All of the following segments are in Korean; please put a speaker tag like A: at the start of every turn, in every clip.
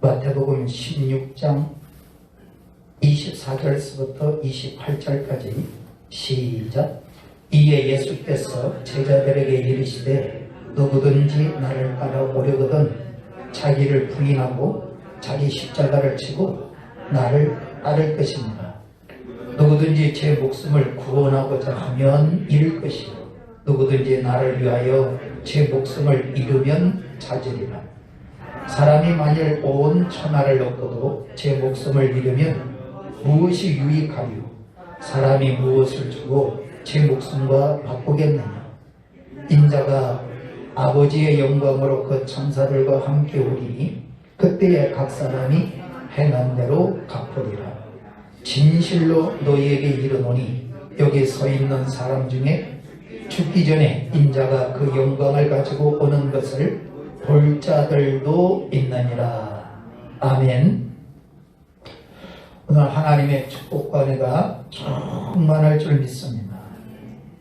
A: 마태복음 16장 24절에서부터 28절까지 시작. 이에 예수께서 제자들에게 이르시되 누구든지 나를 따라오려거든 자기를 부인하고 자기 십자가를 지고 나를 따를 것입니다. 누구든지 제 목숨을 구원하고자 하면 잃을 것이요 누구든지 나를 위하여 제 목숨을 잃으면 찾으리라. 사람이 만일 온 천하를 얻고도 제 목숨을 잃으면 무엇이 유익하리요? 사람이 무엇을 주고 제 목숨과 바꾸겠느냐? 인자가 아버지의 영광으로 그 천사들과 함께 오리니 그때에 각 사람이 행한 대로 갚으리라. 진실로 너희에게 이르노니 여기 서 있는 사람 중에 죽기 전에 인자가 그 영광을 가지고 오는 것을 볼 자들도 있느니라. 아멘. 오늘 하나님의 축복과 은혜가 충만할 줄 믿습니다.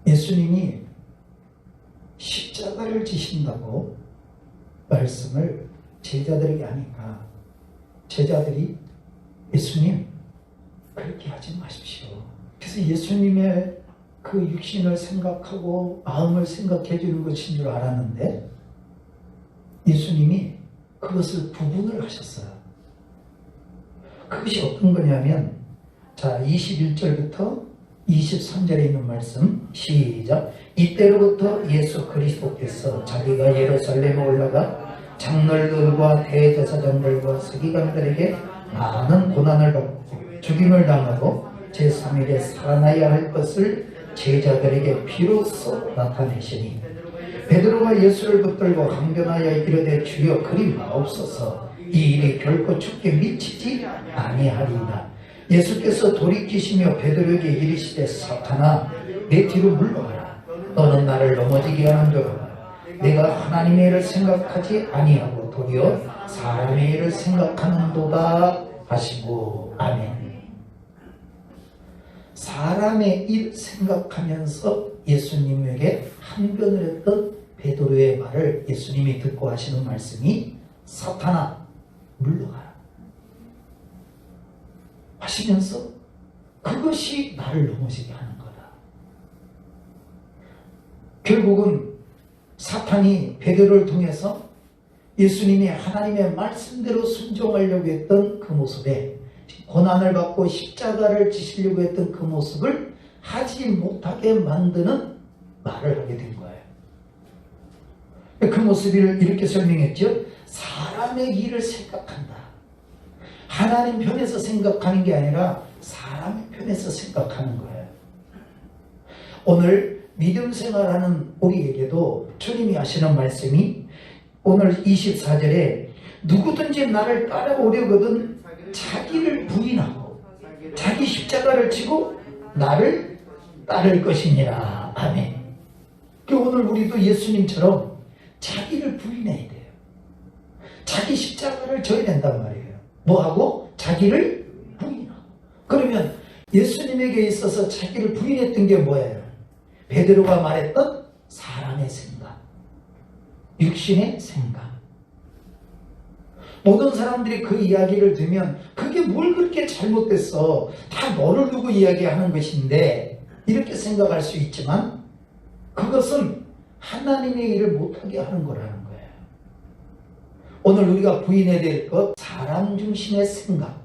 A: 예수님이 십자가를 지신다고 말씀을 제자들에게 하니까 제자들이 예수님 그렇게 하지 마십시오. 그래서 예수님의 그 육신을 생각하고 마음을 생각해 주는 것인 줄 알았는데 예수님이 그것을 구분을 하셨어요. 그것이 어떤 거냐면 자 21절부터 23절에 있는 말씀 시작. 이때로부터 예수 그리스도께서 자기가 예루살렘에 올라가 장로들과 대제사장들과 서기관들에게 많은 고난을 받고 죽임을 당하고 제3일에 살아나야 할 것을 제자들에게 비로소 나타내시니 베드로가 예수를 붙들고 강변하여 이르되 주여 그리 마옵소서 이 일이 결코 죽게 미치지 아니하리이다. 예수께서 돌이키시며 베드로에게 이르시되 사탄아 내 뒤로 물러가라. 너는 나를 넘어지게 하는 줄 알아. 내가 하나님의 일을 생각하지 아니하고 도리어 사람의 일을 생각하는도다 하시고. 아멘. 사람의 일 생각하면서 예수님에게 항변을 했던 베드로의 말을 예수님이 듣고 하시는 말씀이 사탄아 물러가라 하시면서 그것이 나를 넘어지게 하는 거다. 결국은 사탄이 베드로를 통해서 예수님이 하나님의 말씀대로 순종하려고 했던 그 모습에 고난을 받고 십자가를 지시려고 했던 그 모습을 하지 못하게 만드는 말을 하게 된 거예요. 그 모습을 이렇게 설명했죠. 사람의 일을 생각한다. 하나님 편에서 생각하는 게 아니라 사람의 편에서 생각하는 거예요. 오늘 믿음 생활하는 우리에게도 주님이 하시는 말씀이 오늘 24절에 누구든지 나를 따라오려거든 자기를 부인하고 자기 십자가를 지고 나를 따를 것이니라. 아멘. 오늘 우리도 예수님처럼 자기를 부인해야 돼요. 자기 십자가를 져야 된단 말이에요. 뭐하고? 자기를 부인하고. 그러면 예수님에게 있어서 자기를 부인했던 게 뭐예요? 베드로가 말했던 사람의 생각, 육신의 생각. 모든 사람들이 그 이야기를 들으면 그게 뭘 그렇게 잘못됐어? 다 너를 두고 이야기하는 것인데 이렇게 생각할 수 있지만 그것은 하나님의 일을 못하게 하는 거라는 거예요. 오늘 우리가 부인해야 될 것, 사람 중심의 생각,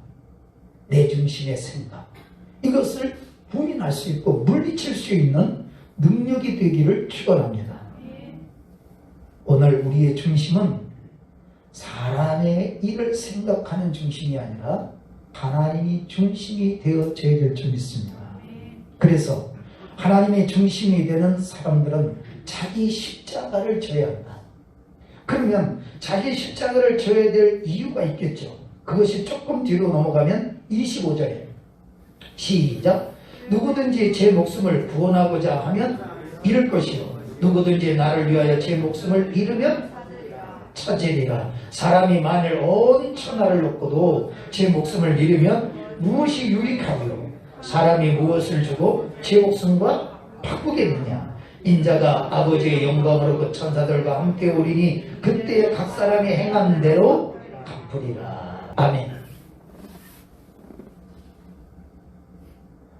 A: 내 중심의 생각, 이것을 부인할 수 있고 물리칠 수 있는 능력이 되기를 축원합니다. 오늘 우리의 중심은 사람의 일을 생각하는 중심이 아니라 하나님이 중심이 되어져야 될 줄 믿습니다. 그래서 하나님의 중심이 되는 사람들은 자기 십자가를 져야 한다. 그러면 자기 십자가를 져야 될 이유가 있겠죠. 그것이 조금 뒤로 넘어가면 25절에 시작. 누구든지 제 목숨을 구원하고자 하면 잃을 것이요 누구든지 나를 위하여 제 목숨을 잃으면 찾으리라. 사람이 만일 온 천하를 얻고도 제 목숨을 잃으면 무엇이 유익하리요? 사람이 무엇을 주고 제 목숨과 바꾸겠느냐? 인자가 아버지의 영광으로 그 천사들과 함께 오리니 그때에 각 사람이 행한 대로 갚으리라. 아멘.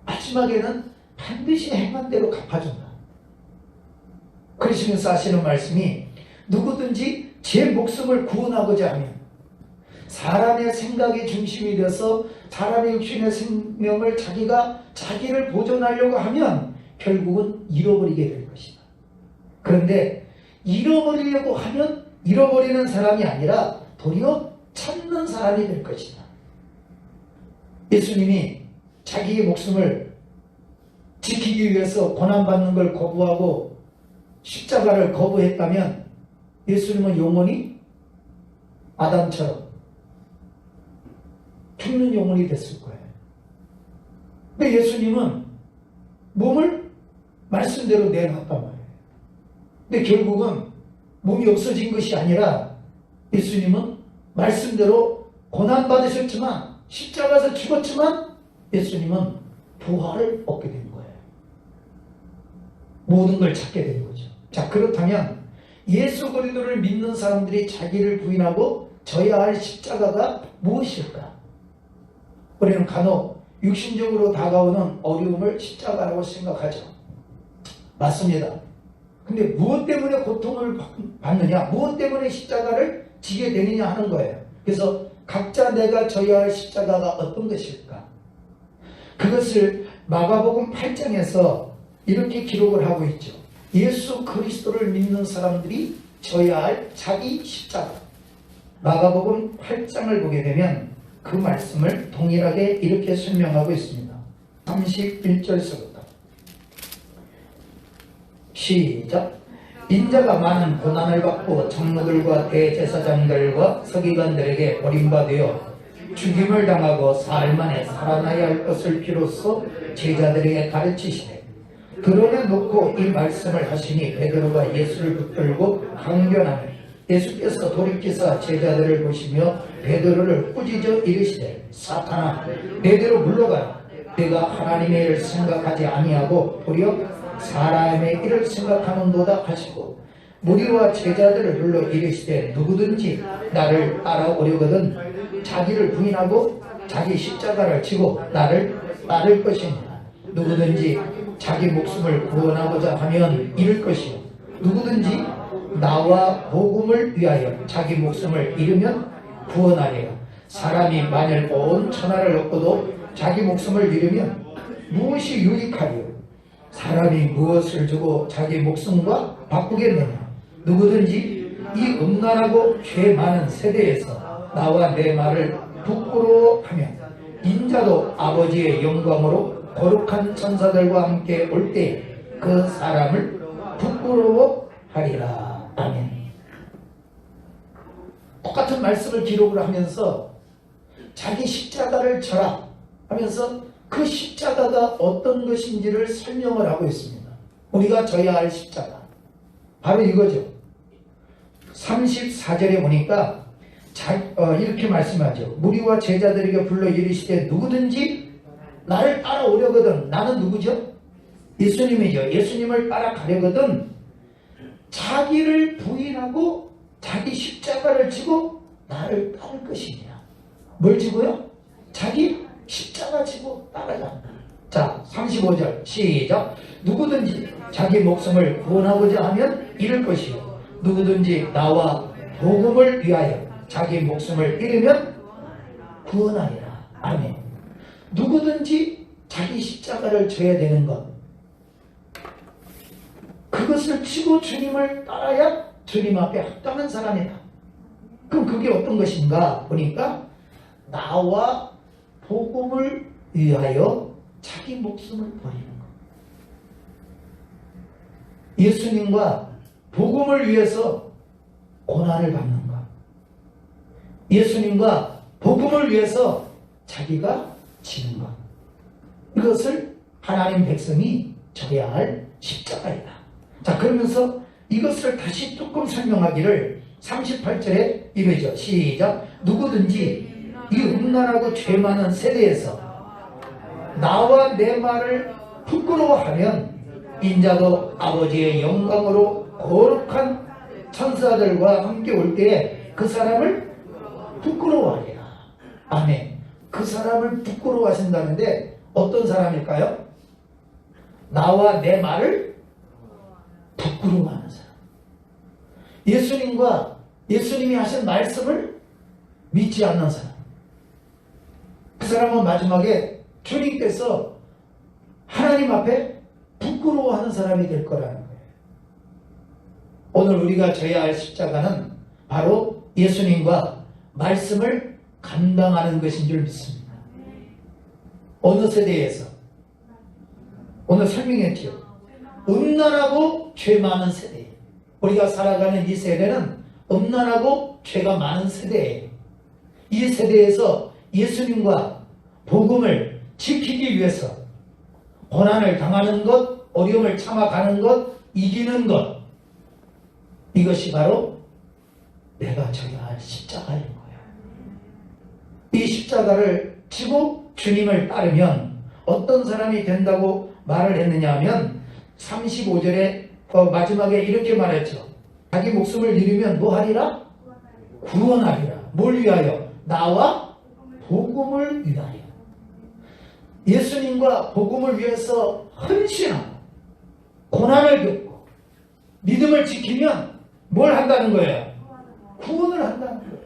A: 마지막에는 반드시 행한 대로 갚아준다. 그러시면서 하시는 말씀이 누구든지 제 목숨을 구원하고자 하면, 사람의 생각이 중심이 되어서 사람의 육신의 생명을 자기를 보존하려고 하면 결국은 잃어버리게 될 것이다. 그런데 잃어버리려고 하면 잃어버리는 사람이 아니라 도리어 찾는 사람이 될 것이다. 예수님이 자기의 목숨을 지키기 위해서 고난받는 걸 거부하고 십자가를 거부했다면 예수님은 영원히 아담처럼 죽는 영혼이 됐을 거예요. 근데 예수님은 몸을 말씀대로 내놨단 말이에요. 근데 결국은 몸이 없어진 것이 아니라 예수님은 말씀대로 고난받으셨지만, 십자가에서 죽었지만 예수님은 부활을 얻게 된 거예요. 모든 걸 찾게 된 거죠. 자, 그렇다면 예수 그리스도를 믿는 사람들이 자기를 부인하고 져야 할 십자가가 무엇일까? 우리는 간혹 육신적으로 다가오는 어려움을 십자가라고 생각하죠. 맞습니다. 근데 무엇 때문에 고통을 받느냐, 무엇 때문에 십자가를 지게 되느냐 하는 거예요. 그래서 각자 내가 져야 할 십자가가 어떤 것일까? 그것을 마가복음 8장에서 이렇게 기록을 하고 있죠. 예수 그리스도를 믿는 사람들이 져야 할 자기 십자가. 마가복음 8장을 보게 되면 그 말씀을 동일하게 이렇게 설명하고 있습니다. 31절서부터 시작. 인자가 많은 고난을 받고 장로들과 대제사장들과 서기관들에게 버림받아 죽임을 당하고 사흘 만에 살아나야 할 것을 비로소 제자들에게 가르치시되, 드러내놓고 이 말씀을 하시니 베드로가 예수를 붙들고 강변하니, 예수께서 돌이키사 제자들을 보시며 베드로를 꾸짖어 이르시되, 사탄아, 베드로 물러가라. 내가 하나님의 일을 생각하지 아니하고 도리어 사람의 일을 생각하는도다 하시고, 무리와 제자들을 불러 이르시되, 누구든지 나를 따라오려거든 자기를 부인하고 자기 십자가를 지고 나를 따를 것이니라. 누구든지 자기 목숨을 구원하고자 하면 잃을 것이요, 누구든지 나와 복음을 위하여 자기 목숨을 잃으면 구원하리라. 사람이 만일 온 천하를 얻고도 자기 목숨을 잃으면 무엇이 유익하리요? 사람이 무엇을 주고 자기 목숨과 바꾸겠느냐? 누구든지 이 음란하고 죄 많은 세대에서 나와 내 말을 부끄러워하면 인자도 아버지의 영광으로 거룩한 천사들과 함께 올 때 그 사람을 부끄러워하리라. 아멘. 똑같은 말씀을 기록을 하면서 자기 십자가를 져라 하면서 그 십자가가 어떤 것인지를 설명을 하고 있습니다. 우리가 져야 할 십자가 바로 이거죠. 34절에 보니까 이렇게 말씀하죠. 무리와 제자들에게 불러 이르시되, 누구든지 나를 따라오려거든. 나는 누구죠? 예수님이죠. 예수님을 따라가려거든 자기를 부인하고 자기 십자가를 지고 나를 따를 것이니라. 뭘 지고요? 자기 십자가 지고 따라간다. 자, 35절 시작. 누구든지 자기 목숨을 구원하고자 하면 잃을 것이요, 누구든지 나와 복음을 위하여 자기 목숨을 잃으면 구원하리라. 아멘. 누구든지 자기 십자가를 져야 되는 것, 그것을 치고 주님을 따라야 주님 앞에 합당한 사람이다. 그럼 그게 어떤 것인가 보니까 나와 복음을 위하여 자기 목숨을 버리는 것. 예수님과 복음을 위해서 고난을 받는 것. 예수님과 복음을 위해서 자기가 지는 것. 이것을 하나님 백성이 져야 할 십자가이다. 자, 그러면서 이것을 다시 조금 설명하기를 38절에 이르죠. 시작. 누구든지 이 음란하고 죄 많은 세대에서 나와 내 말을 부끄러워하면 인자도 아버지의 영광으로 거룩한 천사들과 함께 올 때에 그 사람을 부끄러워하리라. 아멘. 그 사람을 부끄러워하신다는데 어떤 사람일까요? 나와 내 말을 부끄러워하는 사람. 예수님이 하신 말씀을 믿지 않는 사람. 그 사람은 마지막에 주님께서 하나님 앞에 부끄러워하는 사람이 될 거라는 거예요. 오늘 우리가 져야 할 십자가는 바로 예수님과 말씀을 감당하는 것인 줄 믿습니다. 어느 세대에서? 오늘 설명했죠. 음란하고 죄 많은 세대. 우리가 살아가는 이 세대는 음란하고 죄가 많은 세대예요. 이 세대에서 예수님과 복음을 지키기 위해서 고난을 당하는 것, 어려움을 참아가는 것, 이기는 것, 이것이 바로 내가 져야 할 십자가인 거예요. 이 십자가를 지고 주님을 따르면 어떤 사람이 된다고 말을 했느냐 하면 35절에 마지막에 이렇게 말했죠. 자기 목숨을 잃으면 뭐 하리라? 구원하리라. 뭘 위하여? 나와 복음을 위하여. 예수님과 복음을 위해서 헌신하고 고난을 겪고 믿음을 지키면 뭘 한다는 거예요? 구원을 한다는 거예요.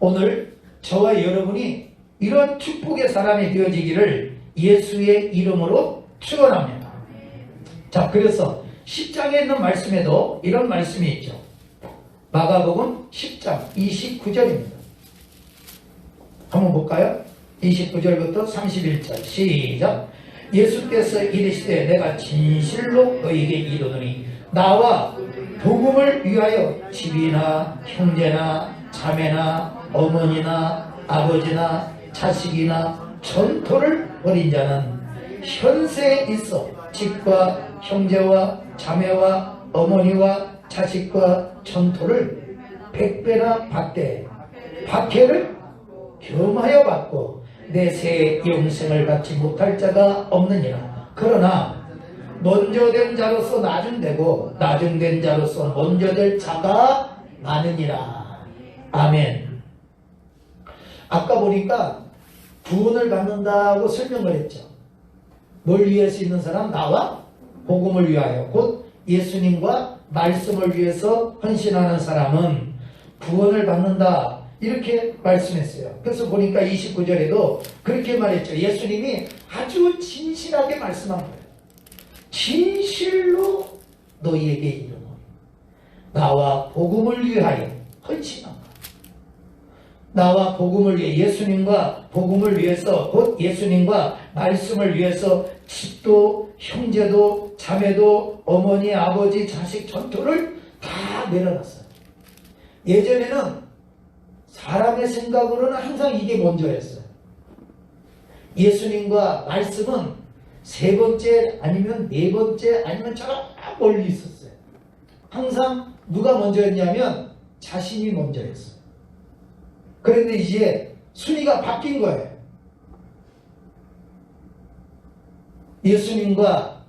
A: 오늘 저와 여러분이 이런 축복의 사람이 되어지기를 예수의 이름으로 축원합니다. 자, 그래서 10장에 있는 말씀에도 이런 말씀이 있죠. 마가복음 10장 29절입니다. 한번 볼까요? 29절부터 31절 시작. 예수께서 이르시되 내가 진실로 너희에게 이르노니 나와 복음을 위하여 집이나 형제나 자매나 어머니나 아버지나 자식이나 전토를 벌인 자는 현세에 있어 집과 형제와 자매와 어머니와 자식과 전토를 100배나 받되 박해를 겸하여 받고 내세 영생을 받지 못할 자가 없느니라. 그러나 먼저 된 자로서 나중되고 나중된 자로서 먼저 될 자가 많으니라. 아멘. 아까 보니까 구원을 받는다고 설명을 했죠. 뭘 위해서 있는 사람? 나와 복음을 위하여, 곧 예수님과 말씀을 위해서 헌신하는 사람은 구원을 받는다, 이렇게 말씀했어요. 그래서 보니까 29절에도 그렇게 말했죠. 예수님이 아주 진실하게 말씀한 거예요. 진실로 너희에게 이르노니 나와 복음을 위하여 헌신한 것. 나와 복음을 위해, 예수님과 복음을 위해서, 곧 예수님과 말씀을 위해서 집도 형제도 자매도 어머니 아버지 자식 전토를 다 내려놨어요. 예전에는 사람의 생각으로는 항상 이게 먼저였어요. 예수님과 말씀은 세 번째 아니면 네 번째 아니면 저 멀리 있었어요. 항상 누가 먼저였냐면 자신이 먼저였어요. 그런데 이제 순위가 바뀐 거예요. 예수님과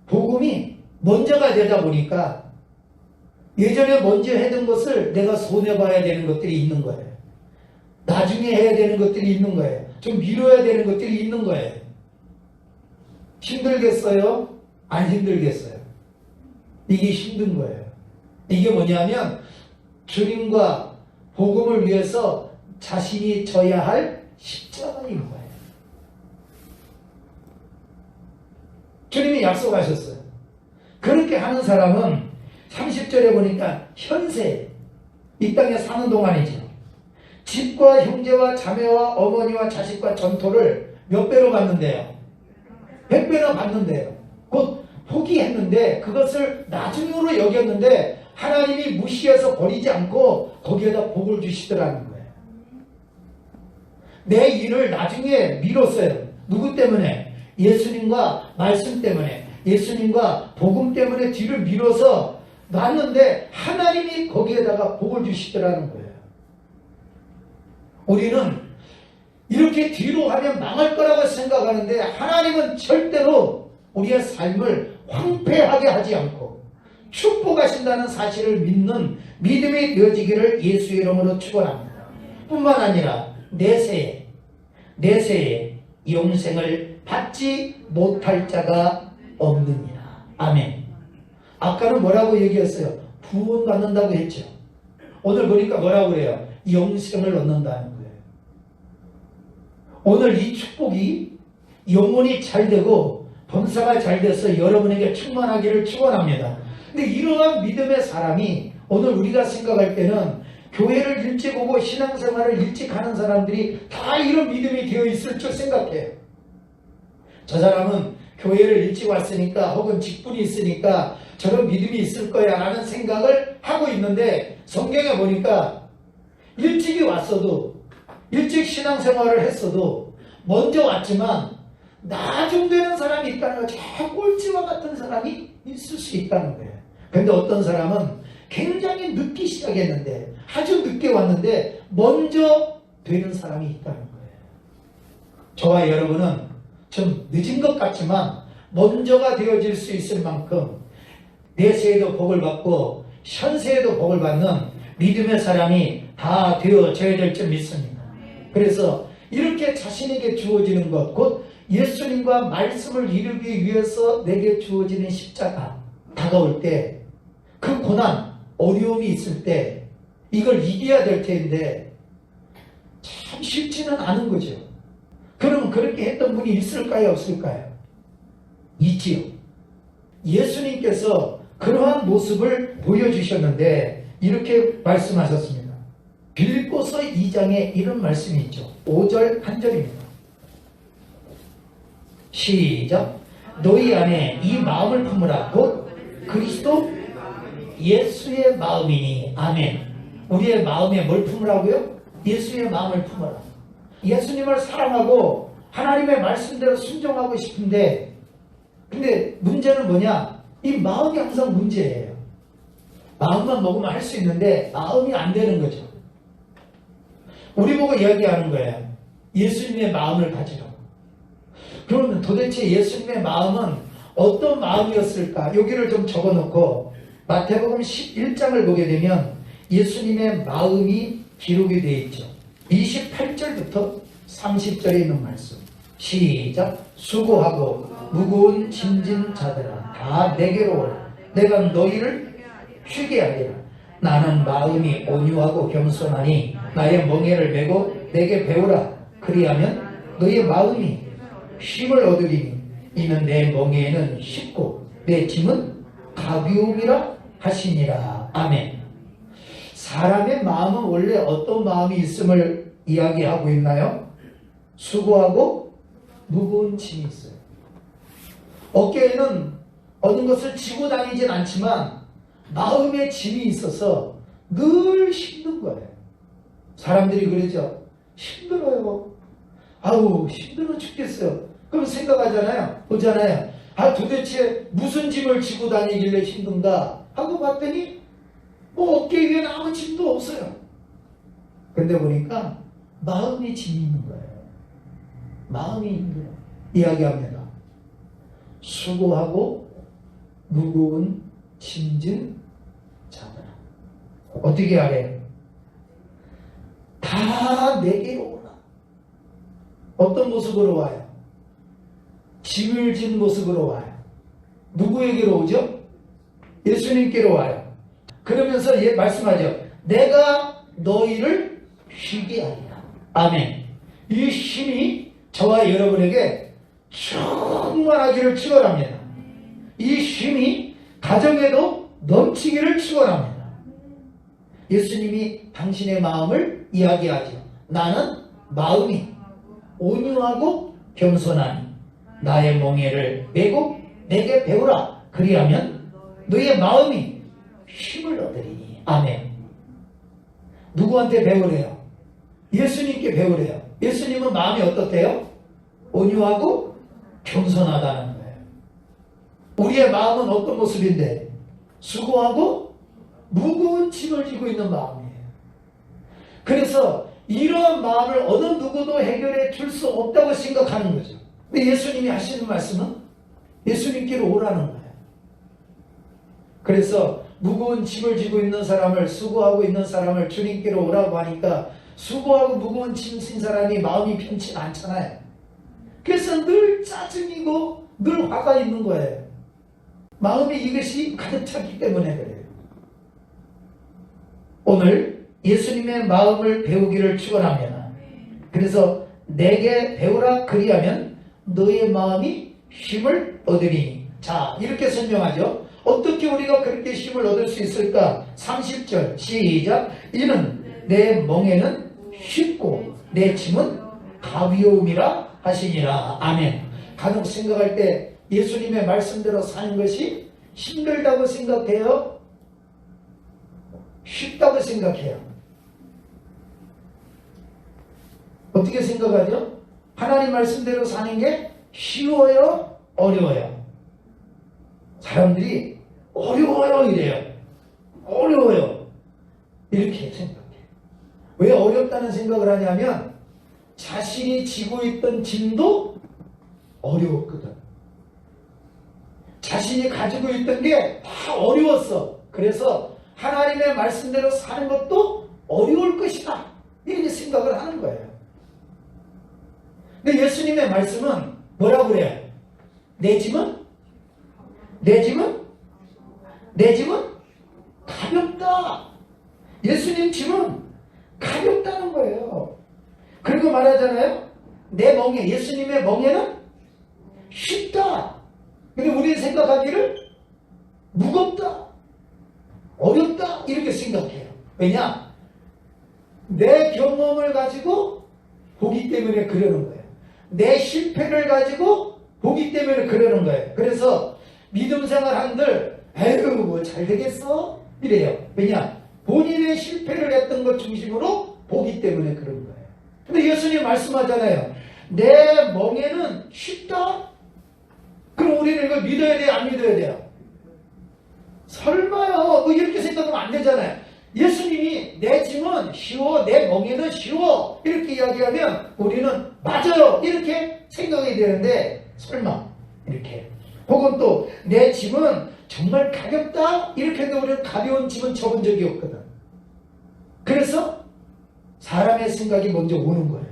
A: 복음이 먼저가 되다 보니까 예전에 먼저 했던 것을 내가 손해봐야 되는 것들이 있는 거예요. 나중에 해야 되는 것들이 있는 거예요. 좀 미뤄야 되는 것들이 있는 거예요. 힘들겠어요? 안 힘들겠어요? 이게 힘든 거예요. 이게 뭐냐면 주님과 복음을 위해서 자신이 져야 할 십자가인 거예요. 주님이 약속하셨어요. 그렇게 하는 사람은 30절에 보니까 현세, 이 땅에 사는 동안이죠. 집과 형제와 자매와 어머니와 자식과 전토를 몇 배로 받는데요? 100배나 받는데요. 곧 포기했는데 그것을 나중으로 여겼는데 하나님이 무시해서 버리지 않고 거기에다 복을 주시더라는 거예요. 내 일을 나중에 미뤘어요. 누구 때문에? 예수님과 말씀 때문에, 예수님과 복음 때문에 뒤를 미뤄서 놨는데 하나님이 거기에다가 복을 주시더라는 거예요. 우리는 이렇게 뒤로 하면 망할 거라고 생각하는데 하나님은 절대로 우리의 삶을 황폐하게 하지 않고 축복하신다는 사실을 믿는 믿음이 되어지기를 예수의 이름으로 축원합니다. 뿐만 아니라 내세에 영생을 받지 못할 자가 없느니라. 아멘. 아까는 뭐라고 얘기했어요? 구원 받는다고 했죠. 오늘 보니까 뭐라고 그래요? 영생을 얻는다는 거예요. 오늘 이 축복이 영혼이 잘 되고 범사가 잘 돼서 여러분에게 충만하기를 축원합니다. 근데 이러한 믿음의 사람이 오늘 우리가 생각할 때는 교회를 일찍 오고 신앙생활을 일찍 하는 사람들이 다 이런 믿음이 되어 있을 줄 생각해요. 저 사람은 교회를 일찍 왔으니까 혹은 직분이 있으니까 저런 믿음이 있을 거야 라는 생각을 하고 있는데, 성경에 보니까 일찍이 왔어도, 일찍 신앙생활을 했어도 먼저 왔지만 나중되는 사람이 있다는 거예요. 저 꼴찌와 같은 사람이 있을 수 있다는 거예요. 근데 어떤 사람은 굉장히 늦게 시작했는데, 아주 늦게 왔는데 먼저 되는 사람이 있다는 거예요. 저와 여러분은 좀 늦은 것 같지만 먼저가 되어질 수 있을 만큼 내세에도 복을 받고 현세에도 복을 받는 믿음의 사람이 다 되어져야 될 줄 믿습니다. 그래서 이렇게 자신에게 주어지는 것, 곧 예수님과 말씀을 이루기 위해서 내게 주어지는 십자가 다가올 때, 그 고난, 어려움이 있을 때 이걸 이겨야 될 텐데 참 쉽지는 않은 거죠. 그러면 그렇게 했던 분이 있을까요, 없을까요? 있지요. 예수님께서 그러한 모습을 보여주셨는데 이렇게 말씀하셨습니다. 빌립보서 2장에 이런 말씀이 있죠. 5절 한 절입니다. 시작. 너희 안에 이 마음을 품으라. 곧 그리스도 예수의 마음이니. 아멘. 우리의 마음에 뭘 품으라고요? 예수의 마음을 품어라. 예수님을 사랑하고 하나님의 말씀대로 순종하고 싶은데, 근데 문제는 뭐냐? 이 마음이 항상 문제예요. 마음만 먹으면 할 수 있는데 마음이 안 되는 거죠. 우리 보고 이야기하는 거예요. 예수님의 마음을 가지라고. 그러면 도대체 예수님의 마음은 어떤 마음이었을까? 여기를 좀 적어놓고 마태복음 11장을 보게 되면 예수님의 마음이 기록이 되어 있죠. 28절부터 30절에 있는 말씀. 시작. 수고하고 무거운 짐진 자들아 다 내게로 오라. 내가 너희를 쉬게 하리라. 나는 마음이 온유하고 겸손하니 나의 멍에를 메고 내게 배우라. 그리하면 너희의 마음이 쉼을 얻으리니 이는 내 멍에는 쉽고 내 짐은 가벼움이라 하시니라. 아멘. 사람의 마음은 원래 어떤 마음이 있음을 이야기하고 있나요? 수고하고 무거운 짐이 있어요. 어깨에는 어느 것을 지고 다니진 않지만 마음의 짐이 있어서 늘 힘든 거예요. 사람들이 그러죠. 힘들어요. 아우 힘들어 죽겠어요. 그럼 생각하잖아요. 보잖아요. 아 도대체 무슨 짐을 지고 다니길래 힘든가 하고 봤더니 뭐 어깨 위에는 아무 짐도 없어요. 근데 보니까 마음의 짐이 있는 거예요. 마음이 힘들어. 이야기합니다. 수고하고 무거운 짐진 자들아. 어떻게 하래요? 다 내게로 오라. 어떤 모습으로 와요? 짐을 진 모습으로 와요. 누구에게로 오죠? 예수님께로 와요. 그러면서 말씀하죠. 내가 너희를 쉬게 하리라. 아멘. 이 힘이 저와 여러분에게 충만하기를 축원합니다. 이 힘이 가정에도 넘치기를 축원합니다. 예수님이 당신의 마음을 이야기하죠. 나는 마음이 온유하고 겸손하니 나의 멍에를 메고 내게 배우라. 그리하면 너의 마음이 힘을 얻으리니. 아멘. 누구한테 배우래요? 예수님께 배우래요. 예수님은 마음이 어떻대요? 온유하고 겸손하다는 거예요. 우리의 마음은 어떤 모습인데? 수고하고 무거운 짐을 지고 있는 마음이에요. 그래서 이러한 마음을 어느 누구도 해결해 줄 수 없다고 생각하는 거죠. 근데 예수님이 하시는 말씀은 예수님께로 오라는 거예요. 그래서 무거운 짐을 지고 있는 사람을, 수고하고 있는 사람을 주님께로 오라고 하니까 수고하고 무거운 짐 진 사람이 마음이 편치 않잖아요. 그래서 늘 짜증이고 늘 화가 있는 거예요. 마음에 이것이 가득 찼기 때문에 그래요. 오늘 예수님의 마음을 배우기를 축원합니다. 그래서 내게 배우라 그리하면 너의 마음이 힘을 얻으리니. 자, 이렇게 설명하죠. 어떻게 우리가 그렇게 힘을 얻을 수 있을까? 30절 시작. 이는 내 멍에는 쉽고 내 짐은 가벼움이라 하시니라. 아멘. 간혹 생각할 때 예수님의 말씀대로 사는 것이 힘들다고 생각해요? 쉽다고 생각해요? 어떻게 생각하죠? 하나님 말씀대로 사는 게 쉬워요? 어려워요? 사람들이 어려워요 이래요. 어려워요. 이렇게 생각해요. 왜 어렵다는 생각을 하냐면 자신이 지고 있던 짐도 어려웠거든. 자신이 가지고 있던 게 다 어려웠어. 그래서 하나님의 말씀대로 사는 것도 어려울 것이다. 이렇게 생각을 하는 거예요. 근데 예수님의 말씀은 뭐라고 그래요? 내 짐은 가볍다. 예수님 짐은 가볍다는 거예요. 그리고 말하잖아요. 내 멍에, 예수님의 멍에는 쉽다. 근데 우리 생각하기를 무겁다, 어렵다 이렇게 생각해요. 왜냐? 내 경험을 가지고 보기 때문에 그러는 거예요. 내 실패를 가지고 보기 때문에 그러는 거예요. 그래서 믿음 생활 한들 에휴 뭐 잘 되겠어? 이래요. 왜냐? 본인의 실패를 했던 것 중심으로 보기 때문에 그런 거예요. 근데 예수님 말씀하잖아요. 내 멍에는 쉽다? 그럼 우리는 이걸 믿어야 돼요? 안 믿어야 돼요? 설마요. 뭐 이렇게 생각하면 안 되잖아요. 예수님이 내 짐은 쉬워, 내 멍에는 쉬워 이렇게 이야기하면 우리는 맞아요 이렇게 생각이 되는데 설마 이렇게. 혹은 또 내 짐은 정말 가볍다 이렇게 해도 우리는 가벼운 짐은 접은 적이 없거든. 그래서 사람의 생각이 먼저 오는 거예요.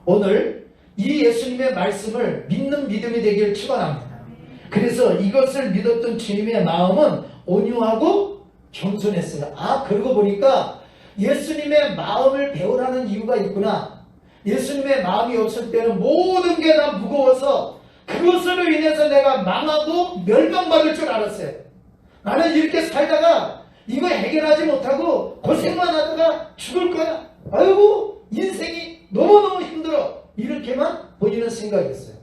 A: 오늘 이 예수님의 말씀을 믿는 믿음이 되기를 축원합니다. 그래서 이것을 믿었던 주님의 마음은 온유하고 겸손했어요. 아, 그러고 보니까 예수님의 마음을 배우라는 이유가 있구나. 예수님의 마음이 없을 때는 모든 게 다 무거워서 그것으로 인해서 내가 망하고 멸망받을 줄 알았어요. 나는 이렇게 살다가 이거 해결하지 못하고 고생만 하다가 죽을 거야. 아이고 인생이 너무너무 힘들어. 이렇게만 본인은 생각했어요.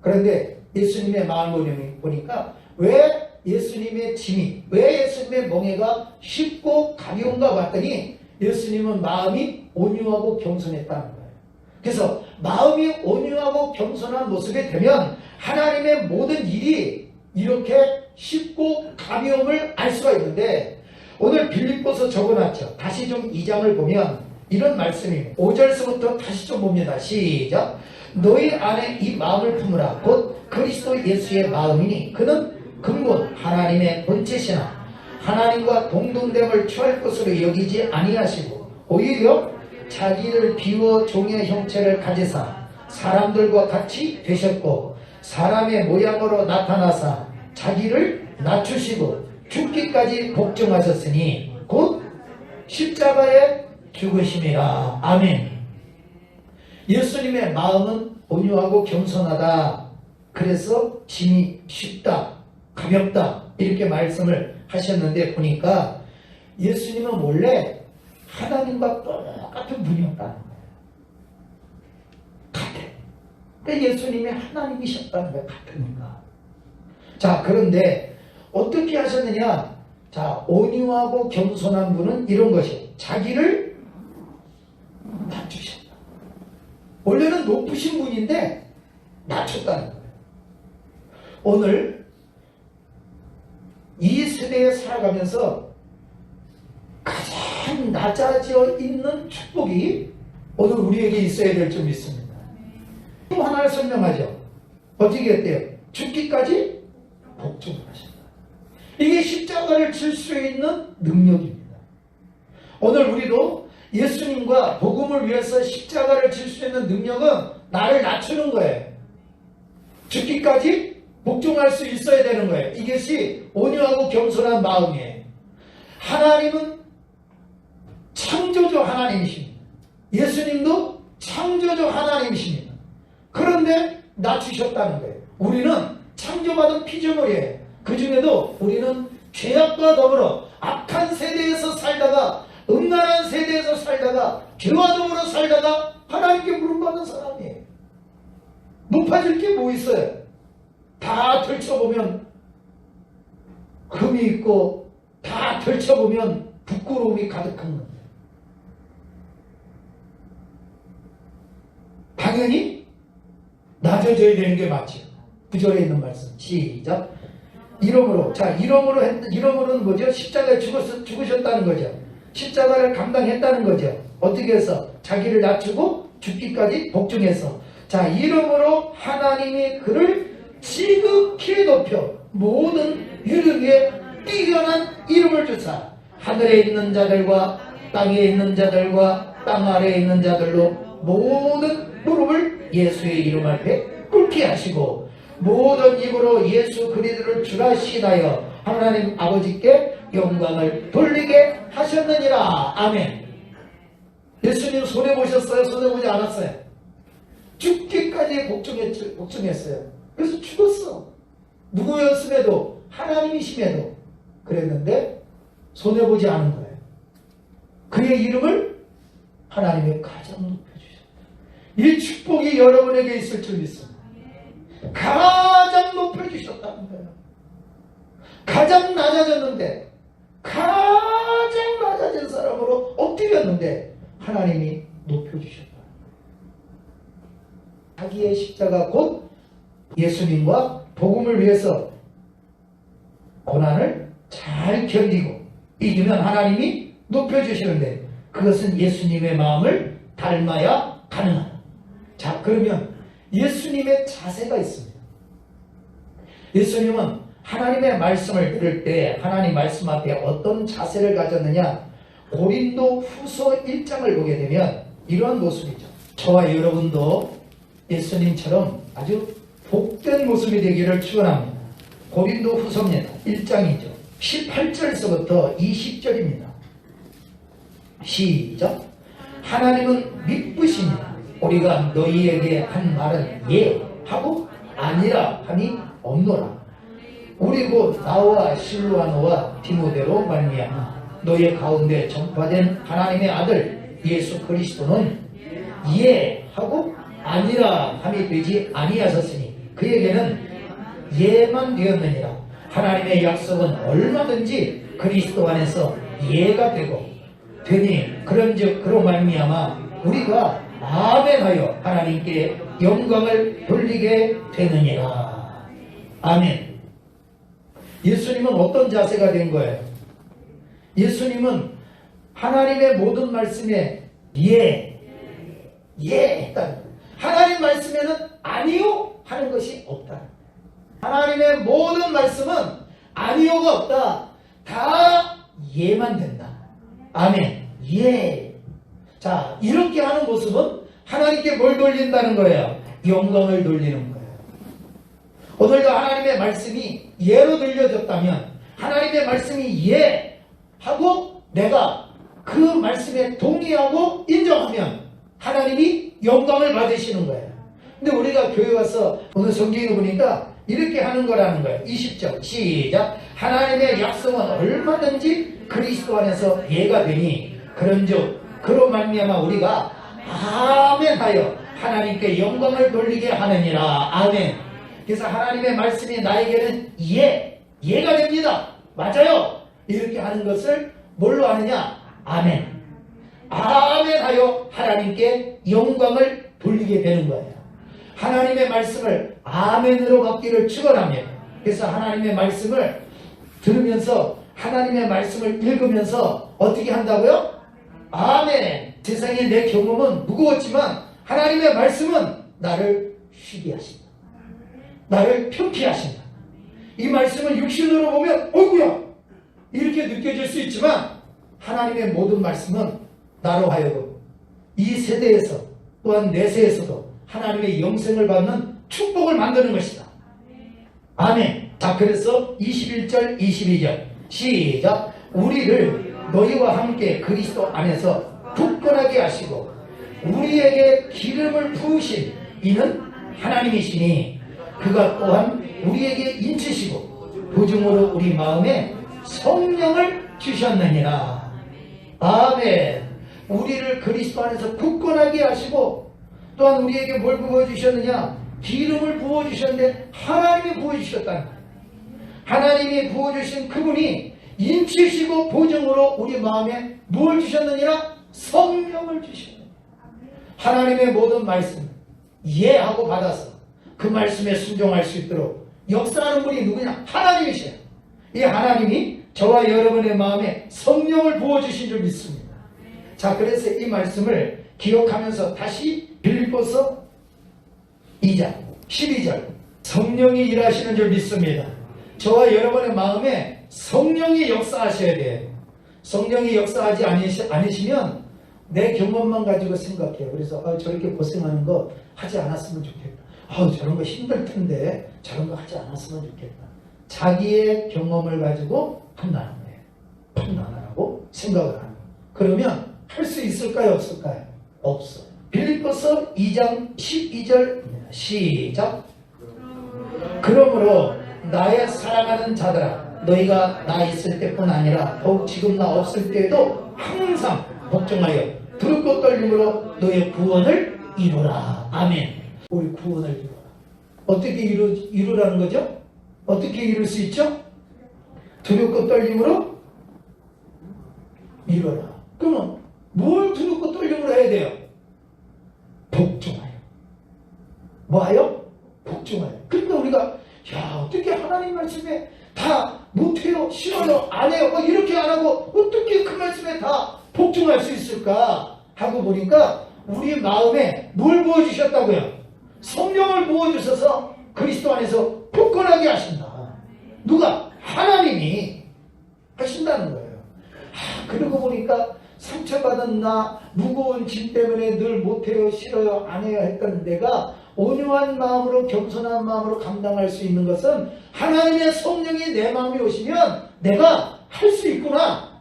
A: 그런데 예수님의 마음을 보니까 왜 예수님의 짐이, 왜 예수님의 멍에가 쉽고 가벼운가 봤더니 예수님은 마음이 온유하고 겸손했다는 거예요. 그래서 마음이 온유하고 겸손한 모습이 되면 하나님의 모든 일이 이렇게 쉽고 가벼움을 알 수가 있는데 오늘 빌립보서 적어놨죠. 다시 좀 2장을 보면 이런 말씀이 5절서부터 다시 좀 봅니다. 시작. 너희 안에 이 마음을 품으라. 곧 그리스도 예수의 마음이니 그는 근본 하나님의 본체시나 하나님과 동등됨을 취할 것으로 여기지 아니하시고 오히려 자기를 비워 종의 형체를 가지사 사람들과 같이 되셨고 사람의 모양으로 나타나사 자기를 낮추시고 죽기까지 복종하셨으니 곧 십자가에 죽으심이라. 아멘. 예수님의 마음은 온유하고 겸손하다. 그래서 짐이 쉽다, 가볍다 이렇게 말씀을 하셨는데 보니까 예수님은 원래 하나님과 똑같은 분이었다는 거예요. 같아. 근데 예수님이 하나님이셨다는 거예요. 같으니까. 자, 그런데 어떻게 하셨느냐? 자, 온유하고 겸손한 분은 이런 것이에요. 자기를 낮추셨다. 원래는 높으신 분인데 낮췄다는 거예요. 오늘 이 세대에 살아가면서 가장 낮아져 있는 축복이 오늘 우리에게 있어야 될 줄 믿습니다. 또 하나를 설명하죠. 어떻게 했대요? 죽기까지 복종을 하셨다. 이게 십자가를 질 수 있는 능력입니다. 오늘 우리도 예수님과 복음을 위해서 십자가를 질 수 있는 능력은 나를 낮추는 거예요. 죽기까지 복종할 수 있어야 되는 거예요. 이것이 온유하고 겸손한 마음이에요. 하나님은 창조주 하나님이십니다. 예수님도 창조주 하나님이십니다. 그런데 낮추셨다는 거예요. 우리는 창조받은 피조물이에요. 그 중에도 우리는 죄악과 더불어 악한 세대에서 살다가, 음란한 세대에서 살다가, 죄와 더불어 살다가 하나님께 부름받는 사람이에요. 높아질 게 뭐 있어요? 다 펼쳐보면 흠이 있고, 다 펼쳐보면 부끄러움이 가득한 겁니다. 당연히 낮아져야 되는 게 맞죠. 구절에 있는 말씀. 시작. 이러므로, 자, 이러므로는 뭐죠? 십자가에 죽으셨다는 거죠. 십자가를 감당했다는 거죠. 어떻게 해서? 자기를 낮추고 죽기까지 복종해서. 자, 이러므로 하나님이 그를 지극히 높여 모든 이름 위에 뛰어난 이름을 주사 하늘에 있는 자들과 땅에 있는 자들과 땅 아래에 있는 자들로 모든 무릎을 예수의 이름 앞에 꿇게 하시고 모든 입으로 예수 그리스도를 주라 시인하여 하나님 아버지께 영광을 돌리게 하셨느니라. 아멘. 예수님 손해보셨어요? 손해보지 않았어요? 죽기까지 복종했어요. 그래서 죽었어. 누구였음에도, 하나님이심에도 그랬는데 손해보지 않은 거예요. 그의 이름을 하나님이 가장 높여주셨다. 이 축복이 여러분에게 있을 줄 믿습니다. 가장 높여주셨다는 거예요. 가장 낮아졌는데, 가장 낮아진 사람으로 엎드렸는데 하나님이 높여주셨다. 자기의 십자가 곧 예수님과 복음을 위해서 고난을 잘 견디고 이기면 하나님이 높여주시는데, 그것은 예수님의 마음을 닮아야 가능하다. 자, 그러면 예수님의 자세가 있습니다. 예수님은 하나님의 말씀을 들을 때 하나님 말씀 앞에 어떤 자세를 가졌느냐? 고린도 후서 1장을 보게 되면 이러한 모습이죠. 저와 여러분도 예수님처럼 아주 복된 모습이 되기를 축원합니다. 고린도 후서입니다. 1장이죠. 18절에서부터 20절입니다. 시작. 하나님은 미쁘십니다. 우리가 너희에게 한 말은 예 하고 아니라 함이 없노라. 우리 곧 나와 실로아노와 디모데로 말미암아 너희 가운데 전파된 하나님의 아들 예수 그리스도는 예 하고 아니라 함이 되지 아니하셨으니 그에게는 예만 되었느니라. 하나님의 약속은 얼마든지 그리스도 안에서 예가 되니 그런즉 그로 말미암아 우리가 아멘하여 하나님께 영광을 돌리게 되느니라. 아멘. 예수님은 어떤 자세가 된 거예요? 예수님은 하나님의 모든 말씀에 예 했다는 거예요. 하나님 말씀에는 아니요 하는 것이 없다. 하나님의 모든 말씀은 아니요가 없다. 다 예만 된다. 아멘. 예. 자, 이렇게 하는 모습은 하나님께 뭘 돌린다는 거예요? 영광을 돌리는 거예요. 오늘도 하나님의 말씀이 예로 들려졌다면, 하나님의 말씀이 예 하고 내가 그 말씀에 동의하고 인정하면 하나님이 영광을 받으시는 거예요. 근데 우리가 교회 와서 오늘 성경에 보니까 이렇게 하는 거라는 거예요. 20절 시작. 하나님의 약속은 얼마든지 그리스도 안에서 예가 되니 그런즉 그로 말미암아 우리가 아멘하여 하나님께 영광을 돌리게 하느니라. 아멘. 그래서 하나님의 말씀이 나에게는 예가 됩니다. 맞아요. 이렇게 하는 것을 뭘로 하느냐? 아멘. 아멘하여 하나님께 영광을 돌리게 되는 거예요. 하나님의 말씀을 아멘으로 받기를 축원합니다. 그래서 하나님의 말씀을 들으면서 하나님의 말씀을 읽으면서 어떻게 한다고요? 아멘. 세상의 내 경험은 무거웠지만 하나님의 말씀은 나를 쉬게 하신다. 나를 편케 하신다. 이 말씀을 육신으로 보면 어이구야 이렇게 느껴질 수 있지만 하나님의 모든 말씀은 나로 하여금 이 세대에서 또한 내세에서도 하나님의 영생을 받는 축복을 만드는 것이다. 아멘. 자, 그래서 21절 22절 시작. 우리를 너희와 함께 그리스도 안에서 굳건하게 하시고 우리에게 기름을 부으신 이는 하나님이시니 그가 또한 우리에게 인치시고 보증으로 우리 마음에 성령을 주셨느니라. 아멘. 우리를 그리스도 안에서 굳건하게 하시고 또한 우리에게 뭘 부어주셨느냐? 기름을 부어주셨는데 하나님이 부어주셨다는 거예요. 하나님이 부어주신 그분이 인치시고 보증으로 우리 마음에 뭘 주셨느니라? 성령을 주셨느니라. 하나님의 모든 말씀 이해하고 받아서 그 말씀에 순종할 수 있도록 역사하는 분이 누구냐? 하나님이셔요. 이 하나님이 저와 여러분의 마음에 성령을 부어주신 줄 믿습니다. 자, 그래서 이 말씀을 기억하면서 다시 빌립보서 2장 12절 성령이 일하시는 줄 믿습니다. 저와 여러분의 마음에 성령이 역사하셔야 돼요. 성령이 역사하지 않으시면 내 경험만 가지고 생각해요. 그래서 저렇게 고생하는 거 하지 않았으면 좋겠다. 저런 거 힘들 텐데 저런 거 하지 않았으면 좋겠다. 자기의 경험을 가지고 판단하는 거예요. 판단하라고 생각을 하는 거예요. 그러면 할 수 있을까요? 없을까요? 없어요. 빌립보서 2장 12절 시작. 그러므로 나의 사랑하는 자들아 너희가 나 있을 때뿐 아니라 더욱 지금 나 없을 때에도 항상 걱정하여 두렵고 떨림으로 너의 구원을 이루라. 아멘. 우리 구원을 이루라. 어떻게 이루라는 거죠? 어떻게 이룰 수 있죠? 두렵고 떨림으로 이루라. 그러면 뭘 두렵고 떨림으로 해야 돼요? 복종하여. 뭐하여? 복종하여. 그러니까 우리가 어떻게 하나님 말씀에 다 못해요, 싫어요, 안 해요, 이렇게 안 하고 어떻게 그 말씀에 다 복종할 수 있을까 하고 보니까 우리 마음에 뭘 부어주셨다고요? 성령을 부어주셔서 그리스도 안에서 굳건하게 하신다. 누가? 하나님이 하신다는 거예요. 그러고 보니까 상처받은 나, 무거운 짐 때문에 늘 못해요, 싫어요, 안 해요 했던 내가 온유한 마음으로 겸손한 마음으로 감당할 수 있는 것은 하나님의 성령이 내 마음에 오시면 내가 할 수 있구나.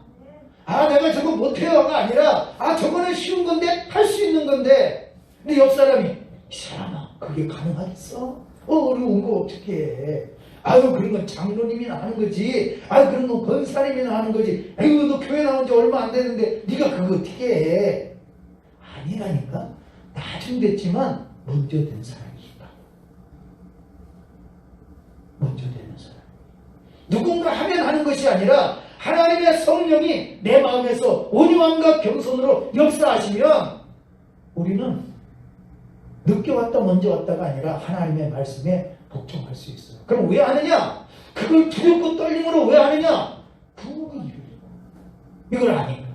A: 내가 저거 못해요가 아니라 저거는 쉬운 건데 할 수 있는 건데. 근데 옆 사람이 이 사람아 그게 가능하겠어? 어려운 거 어떻게 해? 그런 건 장로님이나 하는 거지. 그런 건 권사님이나 하는 거지. 너 교회 나온 지 얼마 안 됐는데 네가 그거 어떻게 해? 아니라니까. 나중 됐지만 먼저 된 사람이 있다. 먼저 되는 사람. 누군가 하면 하는 것이 아니라 하나님의 성령이 내 마음에서 온유함과 겸손으로 역사하시면 우리는 늦게 왔다 먼저 왔다가 아니라 하나님의 말씀에 복종할 수 있어요. 그럼 왜 하느냐? 그걸 두렵고 떨림으로 왜 하느냐? 부흥이 이루리라. 이걸 아니까.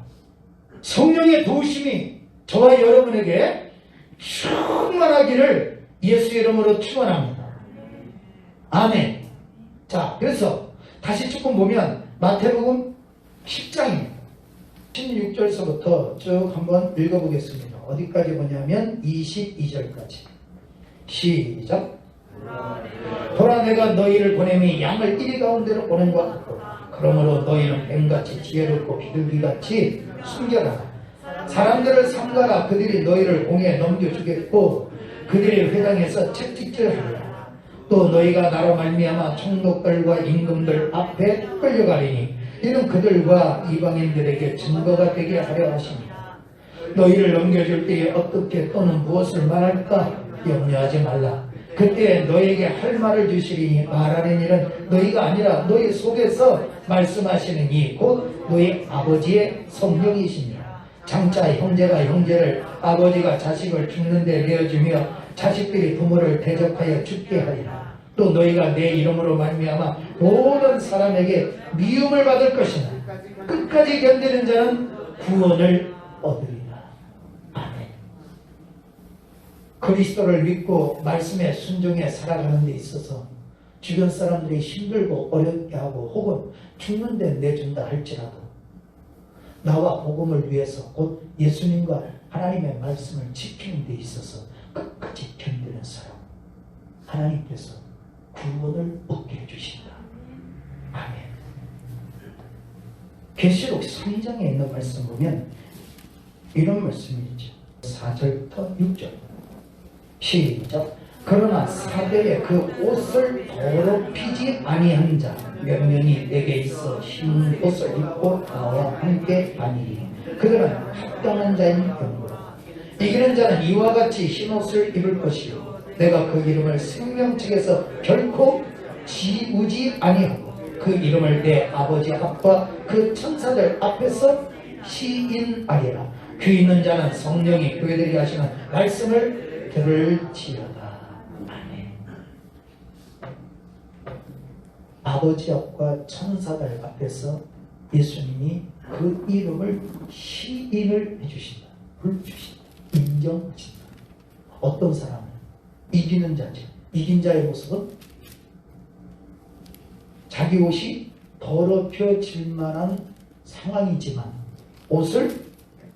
A: 성령의 도우심이 저와 여러분에게 충만하기를 예수 이름으로 축원합니다. 아멘. 자, 그래서 다시 조금 보면 마태복음 10장입니다. 16절서부터 쭉 한번 읽어보겠습니다. 어디까지 보냐면 22절까지. 시작. 보라 내가 너희를 보냄이 양을 이리 가운데로 보낸 것 같고 그러므로 너희는 뱀같이 지혜롭고 비둘기같이 숨겨라. 사람들을 삼가라. 그들이 너희를 공에 넘겨주겠고 그들의 회당에서 채찍질하리라. 또 너희가 나로 말미암아 총독들과 임금들 앞에 끌려가리니 이는 그들과 이방인들에게 증거가 되게 하려 하십니다. 너희를 넘겨줄 때에 어떻게 또는 무엇을 말할까 염려하지 말라. 그때 너희에게 할 말을 주시리니 말하는 일은 너희가 아니라 너희 속에서 말씀하시는 이 곧 너희 아버지의 성령이십니다. 장차 형제가 형제를 아버지가 자식을 죽는데 내어주며 자식들이 부모를 대적하여 죽게 하리라. 또 너희가 내 이름으로 말미암아 모든 사람에게 미움을 받을 것이나 끝까지 견디는 자는 구원을 얻으리라. 아멘. 그리스도를 믿고 말씀에 순종해 살아가는 데 있어서 주변 사람들이 힘들고 어렵게 하고 혹은 죽는 데 내준다 할지라도 나와 복음을 위해서 곧 예수님과 하나님의 말씀을 지키는 데 있어서 끝까지 견디는 사람, 하나님께서 구원을 얻게 해주신다. 아멘. 계시록 3장에 있는 말씀 보면 이런 말씀이 있죠. 4절부터 6절 시작. 그러나 사대에 그 옷을 더럽히지 아니한 자 몇 명이 내게 있어 흰 옷을 입고 나와 함께 아니니 그들은 합당한 자인 경우라. 이기는 자는 이와 같이 흰 옷을 입을 것이요 내가 그 이름을 생명책에서 결코 지우지 아니하고 그 이름을 내 아버지 앞과 그 천사들 앞에서 시인하리라. 귀 있는 자는 성령이 교회들이 하시는 말씀을 들을지어다. 아멘. 아버지 앞과 천사들 앞에서 예수님이 그 이름을 시인을 해주신다. 불주신다. 인정하신다. 어떤 사람은 이기는 자죠. 이긴 자의 모습은 자기 옷이 더럽혀질 만한 상황이지만 옷을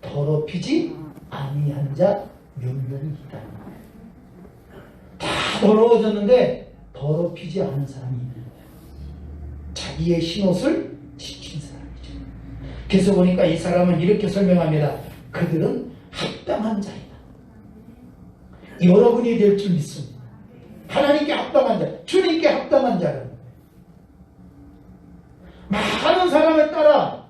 A: 더럽히지 아니한 자 몇 명이 있다. 다 더러워졌는데 더럽히지 않은 사람이 있는 거예요. 자기의 흰옷을 지킨 사람이죠. 그래서 보니까 이 사람은 이렇게 설명합니다. 그들은 합당한 자이다. 여러분이 될 줄 믿습니다. 하나님께 합당한 자, 주님께 합당한 자는 많은 사람을 따라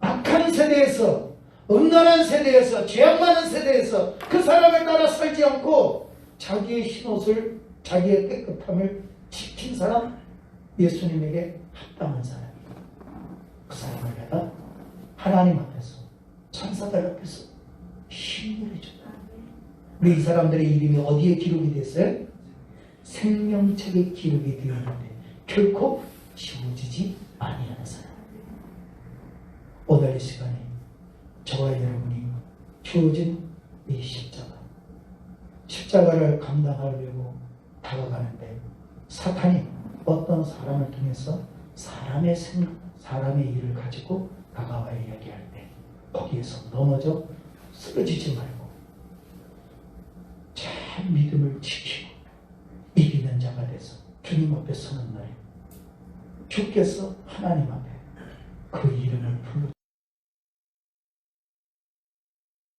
A: 악한 세대에서, 음란한 세대에서, 죄악 많은 세대에서 그 사람을 따라 살지 않고 자기의 흰옷을, 자기의 깨끗함을 지킨 사람, 예수님에게 합당한 사람이에요. 그 사람을 내가 하나님 앞에서, 천사들 앞에서 신뢰해 준다. 우리 이 사람들의 이름이 어디에 기록이 됐어요? 생명책에 기록이 되었는데 결코 지워지지 아니하는 사람. 오늘 이 시간에 저와 여러분이 주어진 이 십자가를 감당하려고 다가가는데 사탄이 어떤 사람을 통해서 사람의 생각, 사람의 일을 가지고 다가와 이야기할 때 거기에서 넘어져 쓰러지지 말고 참 믿음을 지키고 이기는 자가 돼서 주님 앞에 서는 날 주께서 하나님 앞에 그 이름을 불러